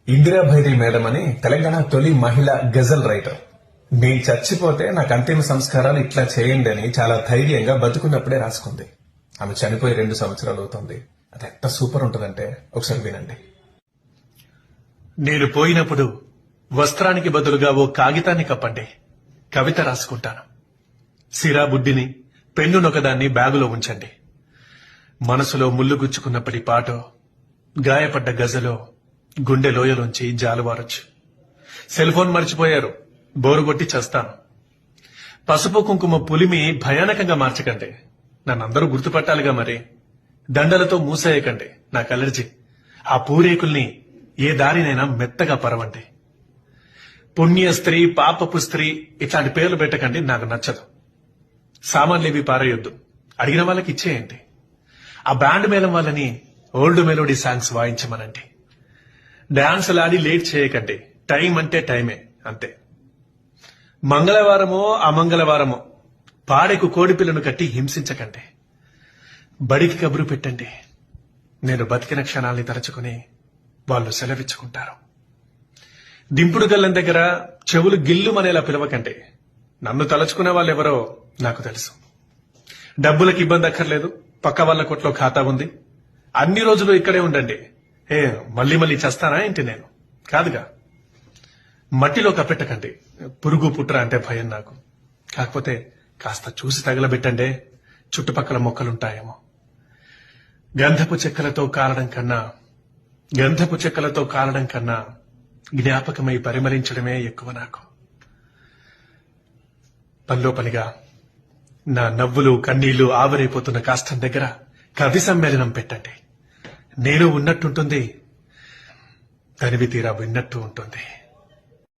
Indira Bhairi madam అని తెలంగాణ తొలి మహిళా గజల్ రైటర్. నేను చచ్చిపోతే నాకు అంతిమ సంస్కారాలు ఇట్లా చేయండి అని చాలా ధైర్యంగా బతుకున్నప్పుడే రాసుకుంది. ఆమె చనిపోయి 2 సంవత్సరాలు అవుతుంది. అది ఎంత సూపర్ ఉంటుందంటే ఒకసారి వినండి. నేను పోయినప్పుడు వస్త్రానికి బదులుగా ఓ కాగితాన్ని కప్పండి. కవిత రాసుకుంటాను. సిరా బుడ్డిని పెన్నునొకదాన్ని బ్యాగులో ఉంచండి. మనసులో ముళ్ళు గుచ్చుకున్నప్పటి పాటో, గాయపడ్డ గజలో గుండె లోయలోంచి జాలువారొచ్చు. సెల్ ఫోన్ మర్చిపోయారు, బోరుగొట్టి చేస్తాను. పసుపు కుంకుమ పులిమి భయానకంగా మార్చకండి. నన్నందరూ గుర్తుపట్టాలిగా మరి. దండలతో మూసేయకండి, నాకు అలర్జీ. ఆ పూరేకుల్ని ఏ దారినైనా మెత్తగా పరవండి. పుణ్య స్త్రీ, పాపపు స్త్రీ ఇట్లాంటి పేర్లు పెట్టకండి, నాకు నచ్చదు. సామాన్లేవి పారేయొద్దు, అడిగిన వాళ్ళకి ఇచ్చేయండి. ఆ బ్యాండ్ మేళం వాళ్ళని ఓల్డ్ మెలోడీ సాంగ్స్ వాయించమనండి. డాన్సులాడి లేట్ చేయకండి. టైం అంటే టైమే, అంతే. మంగళవారమో అమంగళవారమో పాడెకు కోడిపిల్లను కట్టి హింసించకండి. బడికి కబురు పెట్టండి. నేను బతికిన క్షణాల్ని తలుచుకుని వాళ్ళు సెలవిచ్చుకుంటారు. దింపుడు గల్లం దగ్గర చెవులు గిల్లుమనేలా పిలవకండి. నన్ను తలుచుకునే వాళ్ళెవరో నాకు తెలుసు. డబ్బులకు ఇబ్బంది అక్కర్లేదు, పక్క వాళ్ళ కొట్లో ఖాతా ఉంది. అన్ని రోజులు ఇక్కడే ఉండండి. మళ్ళీ మళ్ళీ చేస్తానా ఏంటి? నేను కాదుగా. మట్టిలో కప్పెట్టకండి. పురుగు పుట్ర అంటే భయం నాకు. కాకపోతే కాస్త చూసి తగలబెట్టండి, చుట్టుపక్కల మొక్కలుంటాయేమో. గంధపు చెక్కలతో కాలడం కన్నా జ్ఞాపకమై పరిమళించడమే ఎక్కువ నాకు. పనిలో పనిగా నా నవ్వులు కన్నీళ్లు ఆవిరైపోతున్న కాష్టం దగ్గర కవి సమ్మేళనం పెట్టండి. నేను ఉన్నట్టుంటుంది, తనివి తీరా విన్నట్టు ఉంటుంది.